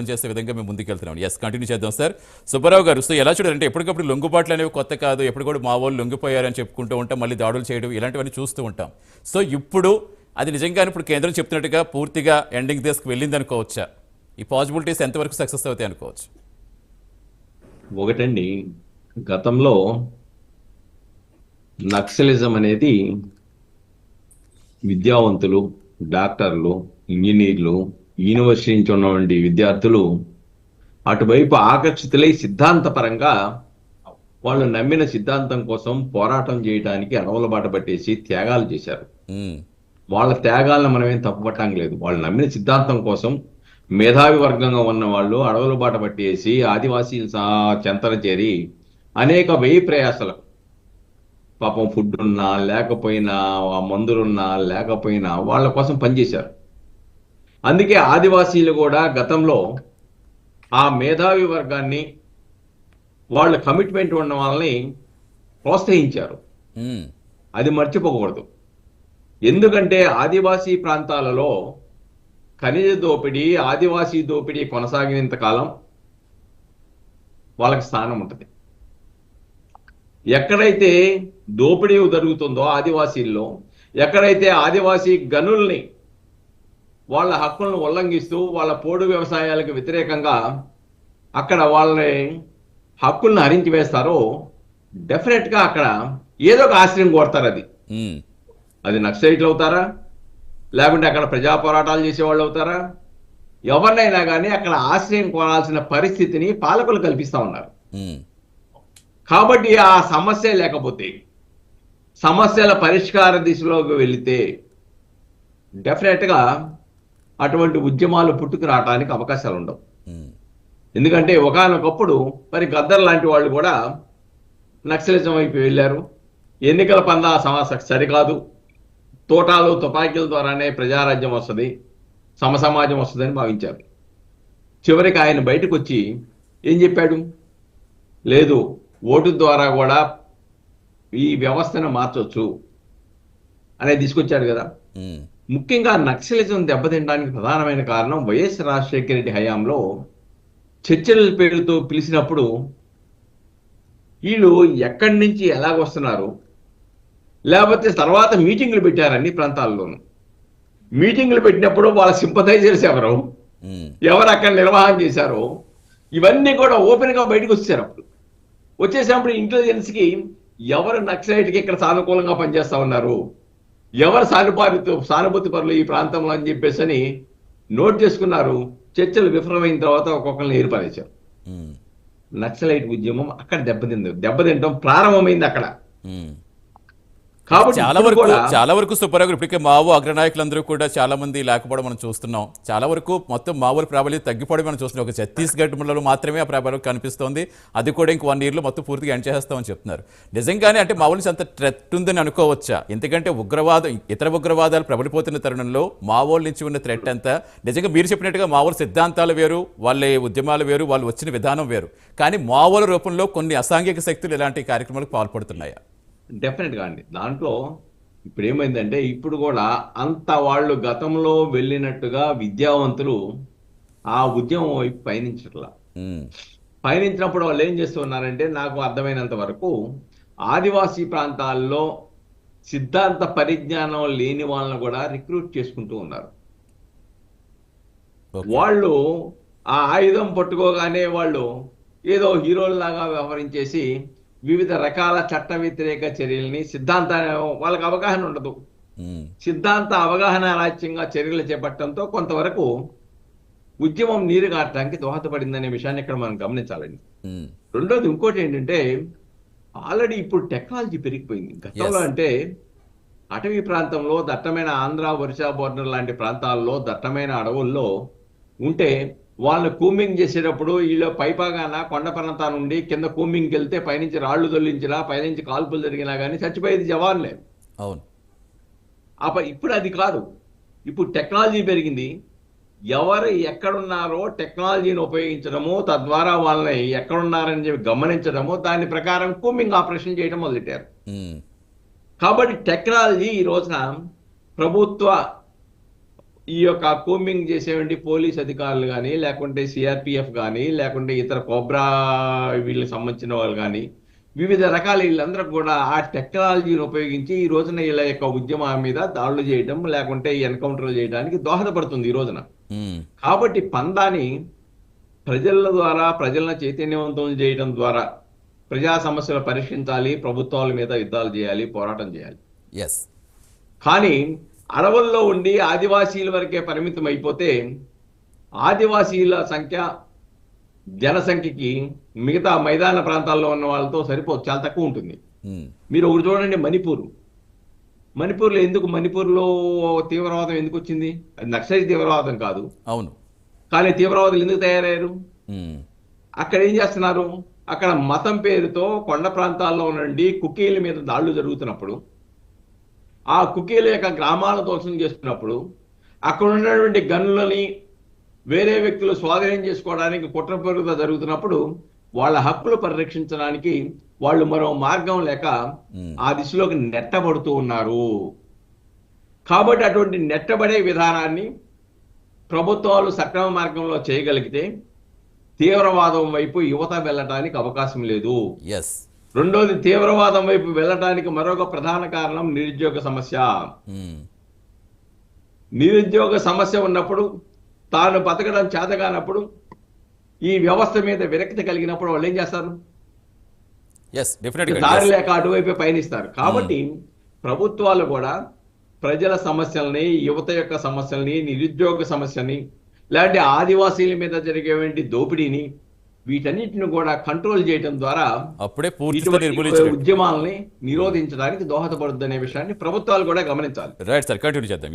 చేసే విధంగా మేము ముందుకెళ్తున్నాం. ఎస్, కంటిన్యూ చేద్దాం సార్. సుబ్బారావు గారు, సో ఎలా చూడాలంటే ఎప్పటికప్పుడు లొంగుబాట్లు అనేవి కొత్త కాదు, ఎప్పుడు కూడా మా వాళ్ళు లొంగిపోయారని చెప్పుకుంటూ ఉంటాం, మళ్ళీ దాడులు చేయడం ఇలాంటివన్నీ చూస్తూ ఉంటాం. సో ఇప్పుడు అది నిజంగానే ఇప్పుడు కేంద్రం చెప్తున్నట్టుగా పూర్తిగా ఎండింగ్ దశకు వెళ్ళింది అనుకోవచ్చా? ఈ పాసిబిలిటీస్ ఎంతవరకు సక్సెస్ అవుతాయి అనుకోవచ్చు? ఒకటండి, గతంలో నక్సలిజం అనేది విద్యావంతులు, డాక్టర్లు, ఇంజనీర్లు, యూనివర్సిటీ నుంచి ఉన్నటువంటి విద్యార్థులు అటువైపు ఆకర్షితులై సిద్ధాంతపరంగా వాళ్ళు నమ్మిన సిద్ధాంతం కోసం పోరాటం చేయడానికి అడవుల బాట పట్టేసి త్యాగాలు చేశారు. వాళ్ళ త్యాగాలను మనమేం తప్పుపట్టం లేదు. వాళ్ళు నమ్మిన సిద్ధాంతం కోసం మేధావి వర్గంగా ఉన్న వాళ్ళు అడవుల బాట పట్టేసి ఆదివాసీల చెంతన చేరి అనేక వ్యయ ప్రయాసలు, పాపం ఫుడ్ ఉన్నా లేకపోయినా, మందులున్నా లేకపోయినా వాళ్ళ కోసం పనిచేశారు. అందుకే ఆదివాసీలు కూడా గతంలో ఆ మేధావి వర్గాన్ని, వాళ్ళ కమిట్మెంట్ ఉన్న వాళ్ళని ప్రోత్సహించారు. అది మర్చిపోకూడదు. ఎందుకంటే ఆదివాసీ ప్రాంతాలలో ఖనిజ దోపిడీ, ఆదివాసీ దోపిడీ కొనసాగినంత కాలం వాళ్ళకి స్థానం ఉంటుంది. ఎక్కడైతే దోపిడీ జరుగుతుందో ఆదివాసీల్లో, ఎక్కడైతే ఆదివాసీ గనుల్ని వాళ్ళ హక్కులను ఉల్లంఘిస్తూ వాళ్ళ పోడు వ్యవసాయాలకు వ్యతిరేకంగా అక్కడ వాళ్ళని హక్కులను హరించి వేస్తారో డెఫినెట్గా అక్కడ ఏదో ఒక ఆశ్రయం కోరతారు. అది నక్సలైట్లు అవుతారా, లేకుంటే అక్కడ ప్రజా పోరాటాలు చేసేవాళ్ళు అవుతారా, ఎవరినైనా కానీ అక్కడ ఆశ్రయం కోరాల్సిన పరిస్థితిని పాలకులు కల్పిస్తా ఉన్నారు. కాబట్టి ఆ సమస్య లేకపోతే, సమస్యల పరిష్కార దిశలోకి వెళితే డెఫినెట్గా అటువంటి ఉద్యమాలు పుట్టుకు రావడానికి అవకాశాలు ఉండవు. ఎందుకంటే ఒకానొకప్పుడు మరి గద్దర్ లాంటి వాళ్ళు కూడా నక్సలిజం వైపు వెళ్ళారు. ఎన్నికల పందా సరికాదు, తోటాలు తుపాకీల ద్వారానే ప్రజారాజ్యం వస్తుంది, సమసమాజం వస్తుందని భావించారు. చివరికి ఆయన బయటకు వచ్చి ఏం చెప్పాడు? లేదు, ఓటు ద్వారా కూడా ఈ వ్యవస్థను మార్చొచ్చు అనేది తీసుకొచ్చాడు కదా. ముఖ్యంగా నక్సలిజం దెబ్బతినడానికి ప్రధానమైన కారణం వైఎస్ రాజశేఖర రెడ్డి హయాంలో చర్చల పేరుతో పిలిచినప్పుడు వీళ్ళు ఎక్కడి నుంచి ఎలాగొస్తున్నారు, లేకపోతే తర్వాత మీటింగ్లు పెట్టారు అన్ని ప్రాంతాల్లోనూ. మీటింగ్లు పెట్టినప్పుడు వాళ్ళ సింపథైజర్స్ ఎవరు అక్కడ నిర్వహణ చేశారో ఇవన్నీ కూడా ఓపెన్గా బయటకు వచ్చారు. అప్పుడు వచ్చేసినప్పుడు ఇంటెలిజెన్స్కి ఎవరు నక్సలైట్కి ఇక్కడ సానుకూలంగా పనిచేస్తా ఉన్నారు, ఎవరు సానుభూతి పరులు ఈ ప్రాంతంలో అని చెప్పేసి అని నోట్ చేసుకున్నారు. చర్చలు విఫలమైన తర్వాత ఒక్కొక్కరిని ఏర్పరేశారు. నక్సలైట్ ఉద్యమం అక్కడ దెబ్బతింటాం ప్రారంభమైంది అక్కడ. చాలా వరకు సుబ్బారావు ఇప్పటికే మావో అగ్రనాయకులందరూ కూడా చాలా మంది లేకపోవడం మనం చూస్తున్నాం. చాలా వరకు మొత్తం మావోల ప్రాబల్యం తగ్గిపోవడం మనం చూస్తున్నాం. ఒక ఛత్తీస్గఢ్లో మాత్రమే ఆ ప్రాబల్యం కనిపిస్తోంది. అది కూడా ఇంక 1 yearలో మొత్తం పూర్తిగా ఎండ్ చేస్తామని చెప్తున్నారు. నిజంగానే అంటే మావోల నుంచి అంత థ్రెట్ ఉందని అనుకోవచ్చా? ఎందుకంటే ఇతర ఉగ్రవాదాలు ప్రబలిపోతున్న తరుణంలో మావోల నుంచి ఉన్న థ్రెట్ అంతా నిజంగా మీరు చెప్పినట్టుగా మావోల సిద్ధాంతాలు వేరు, వాళ్ళ ఉద్యమాలు వేరు, వాళ్ళు వచ్చిన విధానం వేరు. కానీ మావోల రూపంలో కొన్ని అసాంఘిక శక్తులు ఇలాంటి కార్యక్రమాలకు పాల్పడుతున్నాయా? డెఫినెట్గా అండి. దాంట్లో ఇప్పుడు ఏమైందంటే ఇప్పుడు కూడా అంత వాళ్ళు గతంలో వెళ్ళినట్టుగా విద్యావంతులు ఆ ఉద్యమం వైపు పయనించినప్పుడు వాళ్ళు ఏం చేస్తున్నారంటే, నాకు అర్థమైనంత వరకు ఆదివాసీ ప్రాంతాల్లో సిద్ధాంత పరిజ్ఞానం లేని వాళ్ళని కూడా రిక్రూట్ చేసుకుంటూ ఉన్నారు. వాళ్ళు ఆ ఆయుధం పట్టుకోగానే వాళ్ళు ఏదో హీరోల్లాగా వ్యవహరించేసి వివిధ రకాల చట్ట వ్యతిరేక చర్యల్ని, సిద్ధాంతాన్ని వాళ్ళకి అవగాహన ఉండదు, సిద్ధాంత అవగాహన రాజ్యంగా చర్యలు చేపట్టడంతో కొంతవరకు ఉద్యమం నీరు గారటానికి దోహదపడిందనే విషయాన్ని ఇక్కడ మనం గమనించాలండి. రెండోది ఇంకోటి ఏంటంటే, ఆల్రెడీ ఇప్పుడు టెక్నాలజీ పెరిగిపోయింది. గతంలో అంటే అటవీ ప్రాంతంలో దట్టమైన ఆంధ్ర ఒరిస్సా బోర్డర్ లాంటి ప్రాంతాల్లో దట్టమైన అడవుల్లో ఉంటే వాళ్ళని కూంబింగ్ చేసేటప్పుడు వీళ్ళు పైపాగాన కొండ పర్వతా నుండి కింద కూంబింగ్కి వెళ్తే పైనుంచి రాళ్లు దొల్లించినా, పైనుంచి కాల్పులు జరిగినా కానీ చచ్చిపోయేది జవాన్లే. అవును. ఇప్పుడు అది కాదు. ఇప్పుడు టెక్నాలజీ పెరిగింది. ఎవరు ఎక్కడున్నారో టెక్నాలజీని ఉపయోగించడము, తద్వారా వాళ్ళని ఎక్కడున్నారని చెప్పి గమనించడము, దాని ప్రకారం కూంబింగ్ ఆపరేషన్ చేయడం మొదలెట్టారు. కాబట్టి టెక్నాలజీ ఈ రోజున ప్రభుత్వ ఈ యొక్క కోమింగ్ చేసేవంటి పోలీస్ అధికారులు కానీ, లేకుంటే సిఆర్పిఎఫ్ కానీ, లేకుంటే ఇతర కోబ్రా వీళ్ళకి సంబంధించిన వాళ్ళు కానీ, వివిధ రకాల వీళ్ళందరూ కూడా ఆ టెక్నాలజీని ఉపయోగించి ఈ రోజున వీళ్ళ యొక్క ఉద్యమం మీద దాడులు చేయడం, లేకుంటే ఎన్కౌంటర్ చేయడానికి దోహదపడుతుంది ఈ రోజున. ఉమ్, కాబట్టి పందాని ప్రజల ద్వారా, ప్రజలను చైతన్యవంతం చేయడం ద్వారా ప్రజా సమస్యలు పరిష్కరించాలి, ప్రభుత్వాల మీద యుద్ధాలు చేయాలి, పోరాటం చేయాలి. ఎస్, కానీ అడవుల్లో ఉండి ఆదివాసీల వరకే పరిమితం అయిపోతే ఆదివాసీల సంఖ్య జనసంఖ్యకి మిగతా మైదాన ప్రాంతాల్లో ఉన్న వాళ్ళతో సరిపోదు, చాలా తక్కువ ఉంటుంది. ఉమ్, మీరు ఒకటి చూడండి, మణిపూర్లో ఎందుకు మణిపూర్లో తీవ్రవాదం ఎందుకు వచ్చింది? అది నక్సలైట్ తీవ్రవాదం కాదు, అవును. కానీ తీవ్రవాదులు ఎందుకు తయారయ్యారు? ఉమ్, అక్కడ ఏం చేస్తున్నారు? అక్కడ మతం పేరుతో కొండ ప్రాంతాల్లో నుండి కుకీల మీద దాడులు జరుగుతున్నప్పుడు, ఆ కుకీల యొక్క గ్రామాలను ధ్వంసం చేస్తున్నప్పుడు, అక్కడ ఉన్నటువంటి గనులని వేరే వ్యక్తులు స్వాధీనం చేసుకోవడానికి కుట్రపూరిత జరుగుతున్నప్పుడు వాళ్ళ హక్కులు పరిరక్షించడానికి వాళ్ళు మరో మార్గం లేక ఆ దిశలోకి నెట్టబడుతూ ఉన్నారు. కాబట్టి అటువంటి నెట్టబడే విధానాన్ని ప్రభుత్వాలు సక్రమ మార్గంలో చేయగలిగితే తీవ్రవాదం వైపు యువత వెళ్ళటానికి అవకాశం లేదు. ఎస్, రెండోది, తీవ్రవాదం వైపు వెళ్ళటానికి మరొక ప్రధాన కారణం నిరుద్యోగ సమస్య. ఉమ్, నిరుద్యోగ సమస్య ఉన్నప్పుడు, తాను బతకడం చేతగానప్పుడు, ఈ వ్యవస్థ మీద విరక్తి కలిగినప్పుడు వాళ్ళు ఏం చేస్తారు? ఎస్, డెఫినెట్గా దారి లేక అటువైపే పయనిస్తారు. కాబట్టి ప్రభుత్వాలు కూడా ప్రజల సమస్యల్ని, యువత యొక్క సమస్యల్ని, నిరుద్యోగ సమస్యని, లేదంటే ఆదివాసీల మీద జరిగేటువంటి దోపిడీని, వీటన్నిటిని కూడా కంట్రోల్ చేయడం ద్వారా అప్పుడే పూర్తిగా ఇటువంటి నిర్మూలించలేదు. ఉద్యమాలని నిరోధించడానికి దోహదపడుతుందనే విషయాన్ని ప్రభుత్వాలు కూడా గమనించాలి. రైట్ సార్, కంటిన్యూ చేద్దాం.